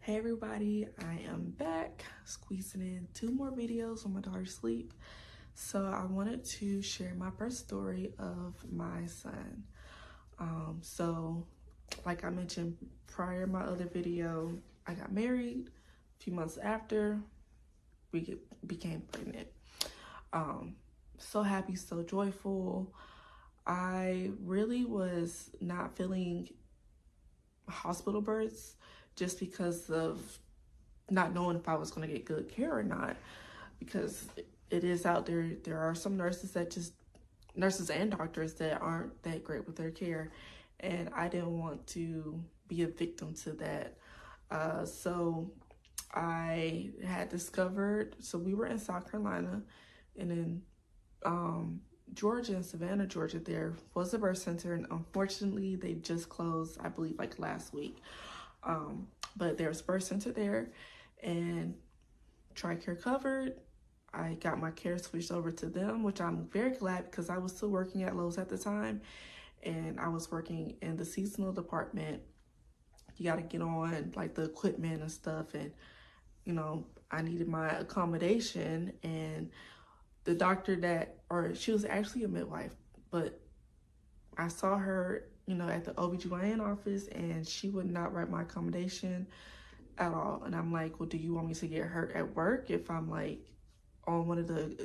Hey everybody, I am back squeezing in 2 more videos on my daughter's sleep. So I wanted to share my birth story of my son. So like I mentioned prior in my other video, I got married. A few months after, we became pregnant. So happy, so joyful. I really was not feeling hospital births just because of not knowing if I was going to get good care or not, because it is out there. There are some nurses and doctors that aren't that great with their care, and I didn't want to be a victim to that. So I had discovered, so we were in South Carolina, and in Georgia, in Savannah, Georgia, there was a birth center, and unfortunately they just closed, I believe, like last week. But there's a birth center there, and TRICARE covered. I got my care switched over to them, which I'm very glad, because I was still working at Lowe's at the time, and I was working in the seasonal department. You got to get on like the equipment and stuff, and I needed my accommodation, and the doctor she was actually a midwife, but I saw her, at the OBGYN office, and she would not write my accommodation at all. And I'm like, well, do you want me to get hurt at work if I'm like on one of the,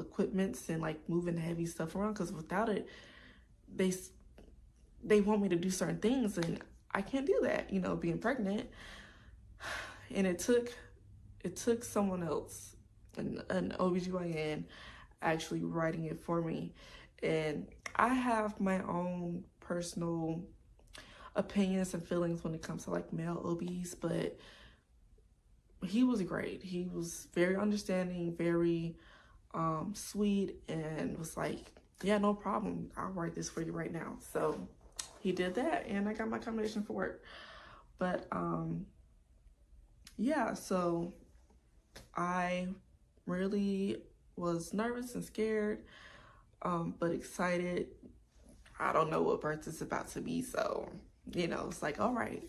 equipments and like moving heavy stuff around? Because without it, they want me to do certain things, and I can't do that, being pregnant. And it took someone else, an OBGYN, actually writing it for me. And I have my own personal opinions and feelings when it comes to like male OBs, but he was great. He was very understanding, very sweet, and was like, yeah, no problem, I'll write this for you right now. So he did that, and I got my accommodation for work. But yeah, so I really was nervous and scared, but excited. I don't know what birth is about to be, so it's like, all right.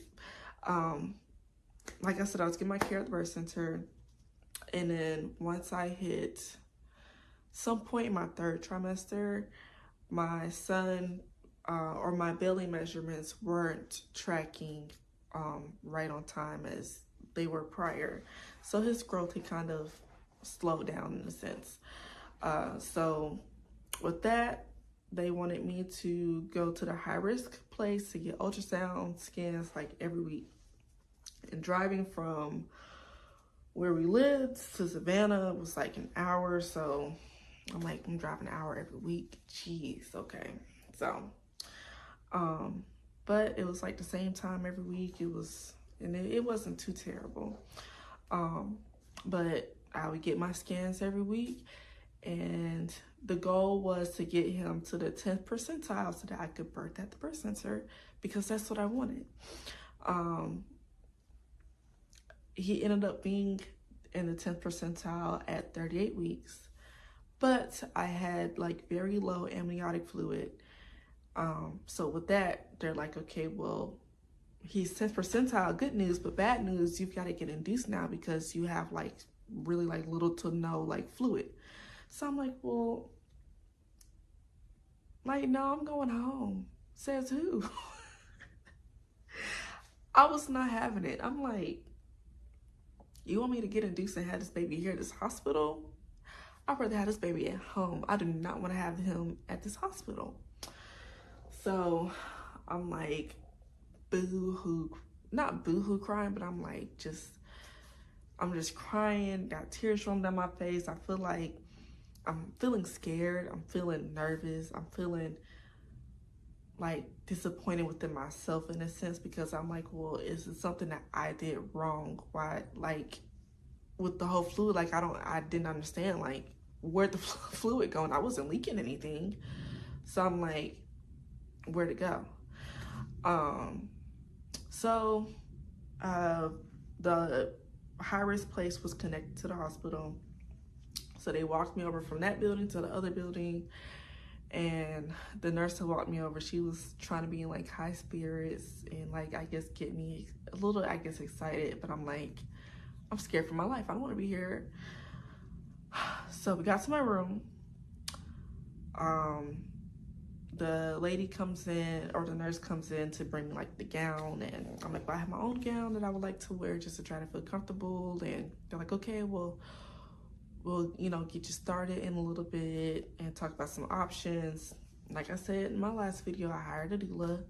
Like I said, I was getting my care at the birth center, and then once I hit some point in my 3rd trimester, my son or my belly measurements weren't tracking right on time as they were prior, so his growth had kind of slowed down in a sense. So with that, they wanted me to go to the high-risk place to get ultrasound scans like every week. And driving from where we lived to Savannah was like an hour, so I'm like, I'm driving an hour every week. Jeez, okay. So, but it was like the same time every week. It wasn't too terrible. But I would get my scans every week, and the goal was to get him to the 10th percentile so that I could birth at the birth center, because that's what I wanted. He ended up being in the 10th percentile at 38 weeks, but I had like very low amniotic fluid. So with that, they're like, okay, well, he's 10th percentile, good news, but bad news, you've got to get induced now because you have like really like little to no like fluid. So I'm like, well, like, no, I'm going home. Says who? I was not having it. I'm like, you want me to get induced and have this baby here at this hospital? I'd rather have this baby at home. I do not want to have him at this hospital. So I'm like, boo-hoo, not boo-hoo crying, but I'm like, I'm just crying, got tears rolling down my face. I feel like I'm feeling scared. I'm feeling nervous. I'm feeling like disappointed within myself in a sense, because I'm like, well, is it something that I did wrong? Why, like with the whole fluid, like I didn't understand like where'd the fluid going? I wasn't leaking anything. So I'm like, where'd it go? So the high-risk place was connected to the hospital. So they walked me over from that building to the other building, And the nurse who walked me over, she was trying to be in like high spirits and like, I guess, get me a little, I guess, excited. But I'm like, I'm scared for my life. I don't want to be here. So we got to my room. The lady comes in, or the nurse comes in to bring like the gown, and I'm like, well, I have my own gown that I would like to wear just to try to feel comfortable. And they're like, okay, well, we'll, you know, get you started in a little bit and talk about some options. Like I said in my last video, I hired a doula.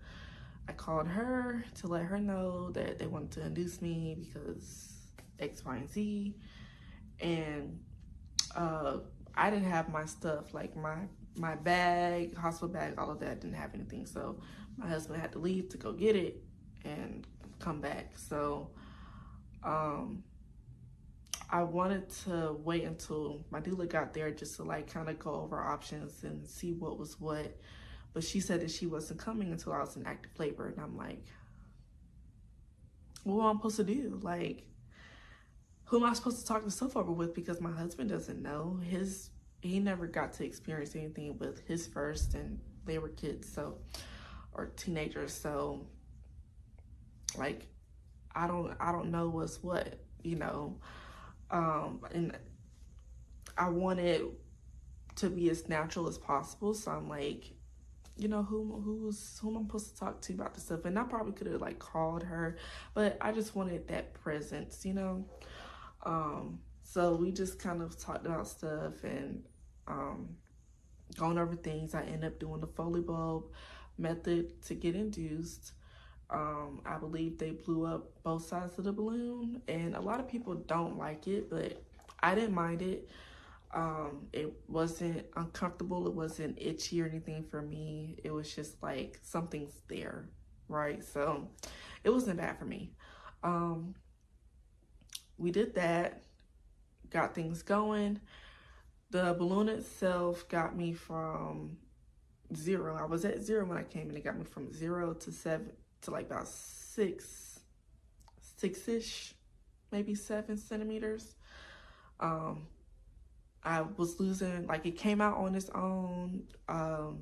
I called her to let her know that they wanted to induce me because X, Y, and Z. And I didn't have my stuff, like my bag, hospital bag, all of that, didn't have anything. So my husband had to leave to go get it and come back. So I wanted to wait until my doula got there just to like kind of go over options and see what was what. But she said that she wasn't coming until I was in active labor. And I'm like, what am I supposed to do? Like, who am I supposed to talk the stuff over with? Because my husband doesn't know. He never got to experience anything with his first, and they were kids, so, or teenagers. So like, I don't know what's what, you know. And I wanted to be as natural as possible. So I'm like, you know, who am I supposed to talk to about this stuff? And I probably could have like called her, but I just wanted that presence, you know. So we just kind of talked about stuff and going over things. I ended up doing the Foley bulb method to get induced. I believe they blew up both sides of the balloon, and a lot of people don't like it, but I didn't mind it. It wasn't uncomfortable, it wasn't itchy or anything for me. It was just like something's there, right? So it wasn't bad for me. We did that, got things going. The balloon itself got me from 0. I was at 0 when I came in. It got me from 0 to 7 to like about 6-ish, maybe 7 centimeters. I was losing, like, it came out on its own, or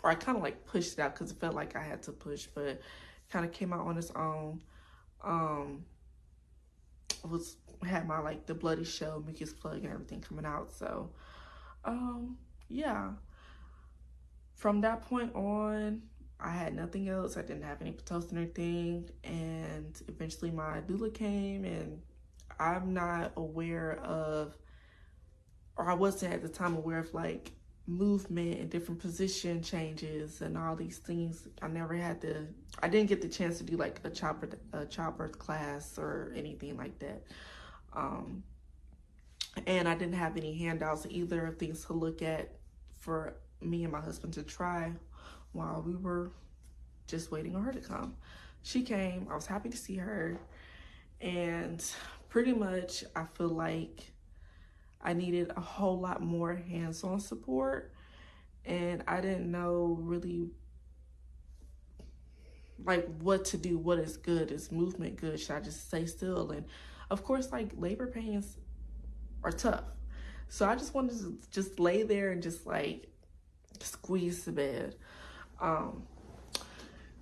I kind of like pushed it out because it felt like I had to push, but it kind of came out on its own. Had my like the bloody show, mucus plug and everything coming out. So yeah, from that point on, I had nothing else. I didn't have any Pitocin or anything, and eventually my doula came, and I'm not aware of, or I wasn't at the time aware of like movement and different position changes and all these things. I didn't get the chance to do like a childbirth class or anything like that. And I didn't have any handouts either of things to look at for me and my husband to try while we were just waiting on her to come. She came, I was happy to see her, and pretty much I feel like I needed a whole lot more hands-on support, and I didn't know really like what to do. What is good? Is movement good? Should I just stay still? And of course, like, labor pains are tough. So I just wanted to just lay there and just like squeeze the bed.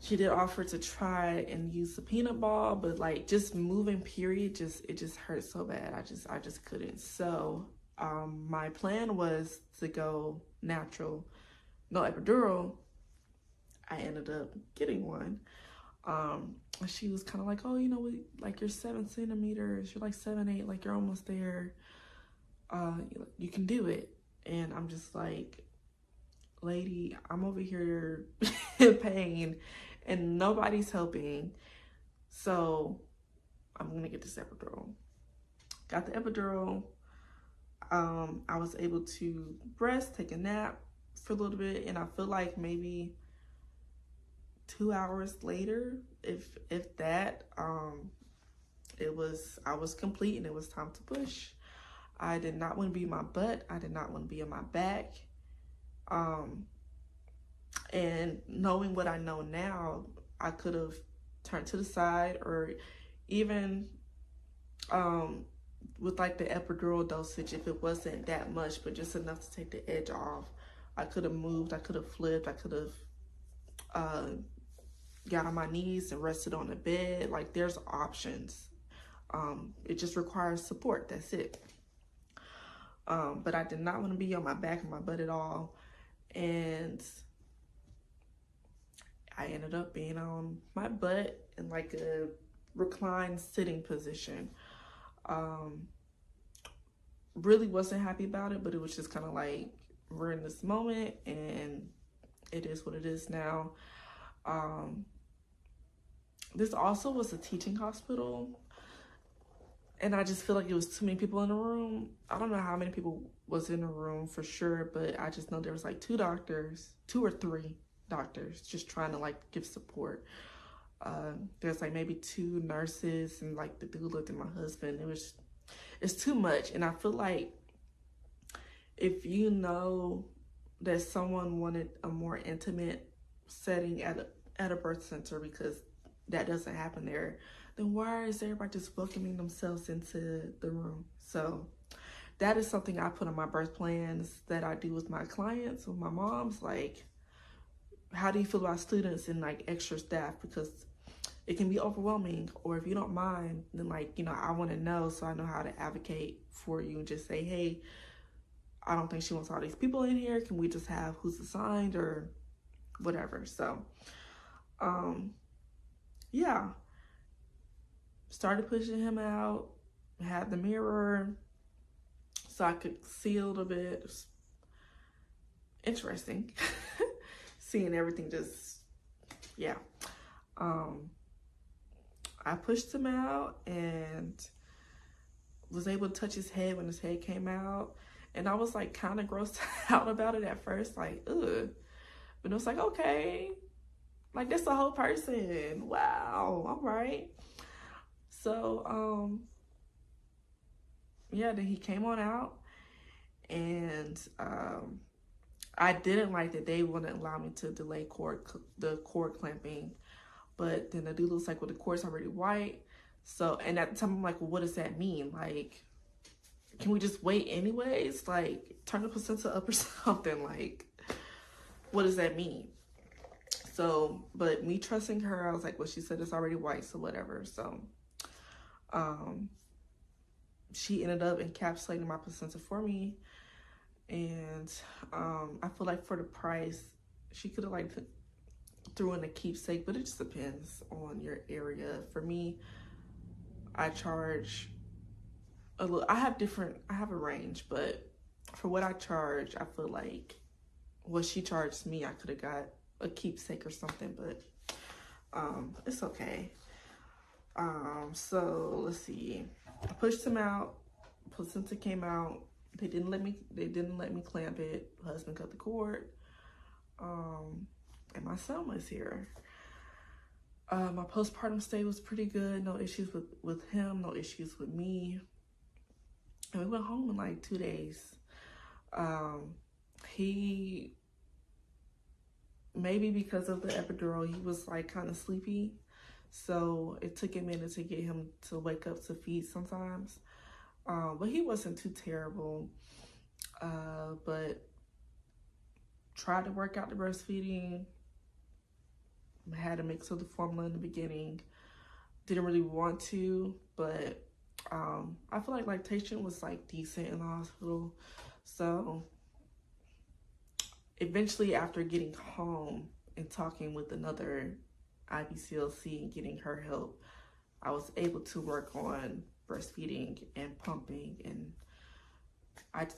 She did offer to try and use the peanut ball, but like just moving period, it just hurt so bad. I just couldn't. So my plan was to go natural, no epidural. I ended up getting one. She was kind of like, oh, you know, like you're 7 centimeters, you're like 7, 8, like you're almost there. You can do it. And I'm just like, lady, I'm over here in pain and nobody's helping. So I'm gonna get this epidural. Got the epidural. I was able to take a nap for a little bit, and I feel like maybe 2 hours later, if that, I was complete and it was time to push. I did not want to be in my butt. I did not want to be on my back. And knowing what I know now, I could have turned to the side, or even with like the epidural dosage, if it wasn't that much, but just enough to take the edge off, I could have moved, I could have flipped, I could have got on my knees and rested on the bed. Like, there's options. It just requires support. That's it. But I did not want to be on my back and my butt at all. And I ended up being on my butt in like a reclined sitting position. Really wasn't happy about it, but it was just kind of like, we're in this moment and it is what it is now. This also was a teaching hospital, and I just feel like it was too many people in the room. I don't know how many people was in the room for sure, but I just know there was like 2 or 3 doctors just trying to like give support. There's like maybe 2 nurses and like the doula and my husband. It's too much. And I feel like if you know that someone wanted a more intimate setting at a birth center, because that doesn't happen there, then why is everybody just welcoming themselves into the room? So that is something I put on my birth plans that I do with my clients, with my moms. Like, how do you feel about students and like extra staff? Because it can be overwhelming. Or if you don't mind, then like, you know, I want to know so I know how to advocate for you and just say, hey, I don't think she wants all these people in here. Can we just have who's assigned or whatever? So, yeah. Started pushing him out, had the mirror so I could see a little bit. It was interesting. Seeing everything just, yeah. I pushed him out and was able to touch his head when his head came out. And I was like kind of grossed out about it at first, like, ugh. But it was like, okay, like that's the whole person. Wow, all right. So, yeah, then he came on out, and I didn't like that they wouldn't allow me to delay the cord clamping. But then the doula was like, well, the cord's already white. So, and at the time I'm like, well, what does that mean? Like, can we just wait anyways? Like, turn the placenta up or something? Like, what does that mean? So, but me trusting her, I was like, well, she said it's already white, so whatever. So, she ended up encapsulating my placenta for me. And I feel like for the price, she could have like threw in a keepsake, but it just depends on your area. For me, I charge a little. I have a range, but for what I charge, I feel like what she charged me, I could have got a keepsake or something, but it's okay. So let's see. I pushed him out. Placenta came out. They didn't let me clamp it. Husband cut the cord. And my son was here. My postpartum stay was pretty good. No issues with him, no issues with me. And we went home in like 2 days. He, maybe because of the epidural, he was like kind of sleepy. So it took a minute to get him to wake up to feed sometimes. But he wasn't too terrible. But tried to work out the breastfeeding. Had a mix of the formula in the beginning. Didn't really want to, but I feel like lactation was like decent in the hospital. So eventually, after getting home and talking with another IBCLC and getting her help, I was able to work on breastfeeding and pumping, and I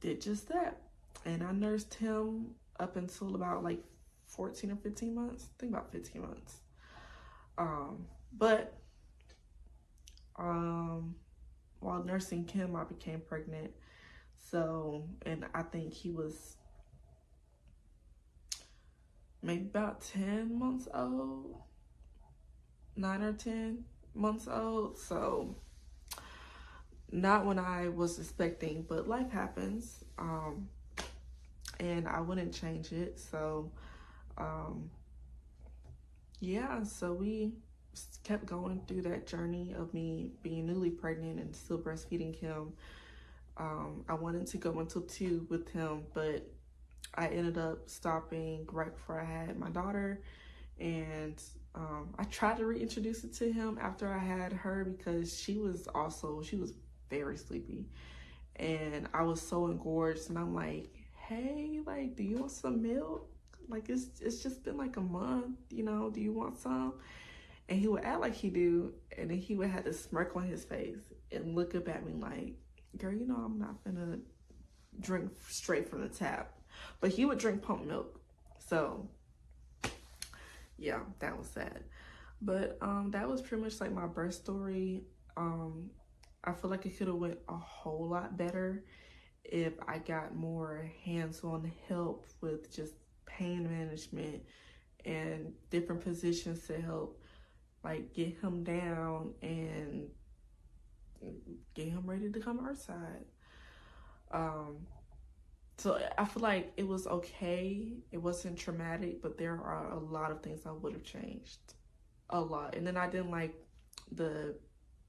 did just that. And I nursed him up until about like 14 or 15 months. I think about 15 months. But while nursing him, I became pregnant. So, and I think he was maybe about 10 months old, 9 or 10 months old. So not when I was expecting, but life happens. And I wouldn't change it. So, yeah, so we kept going through that journey of me being newly pregnant and still breastfeeding him. I wanted to go into 2 with him, but I ended up stopping right before I had my daughter, and I tried to reintroduce it to him after I had her because she was very sleepy, and I was so engorged, and I'm like, hey, like, do you want some milk? Like, it's just been like a month, you know, do you want some? And he would act like he do, and then he would have this smirk on his face and look up at me like, girl, you know I'm not gonna drink straight from the tap. But he would drink pump milk. So yeah, that was sad. But that was pretty much like my birth story. I feel like it could have went a whole lot better if I got more hands-on help with just pain management and different positions to help like get him down and get him ready to come earthside. So I feel like it was okay. It wasn't traumatic, but there are a lot of things I would have changed. A lot. And then I didn't like the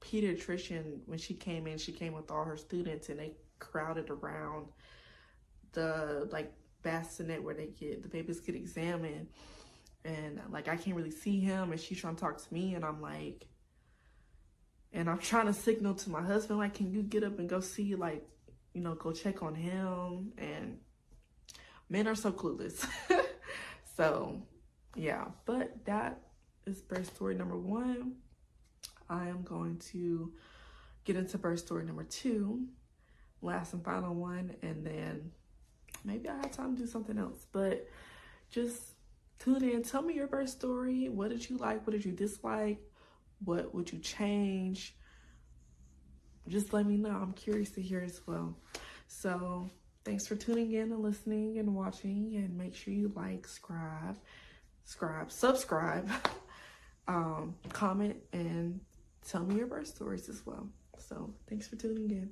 pediatrician when she came in. She came with all her students and they crowded around the like bassinet where the babies get examined. And like I can't really see him, and she's trying to talk to me, and I'm like, and I'm trying to signal to my husband, like, can you get up and go see, like, you know, go check on him? And men are so clueless. So yeah, but that is birth story number 1. I am going to get into birth story number 2, last and final one, and then maybe I have time to do something else. But just tune in, tell me your birth story. What did you like? What did you dislike? What would you change? Just let me know. I'm curious to hear as well. So thanks for tuning in and listening and watching, and make sure you like, subscribe, comment, and tell me your birth stories as well. So thanks for tuning in.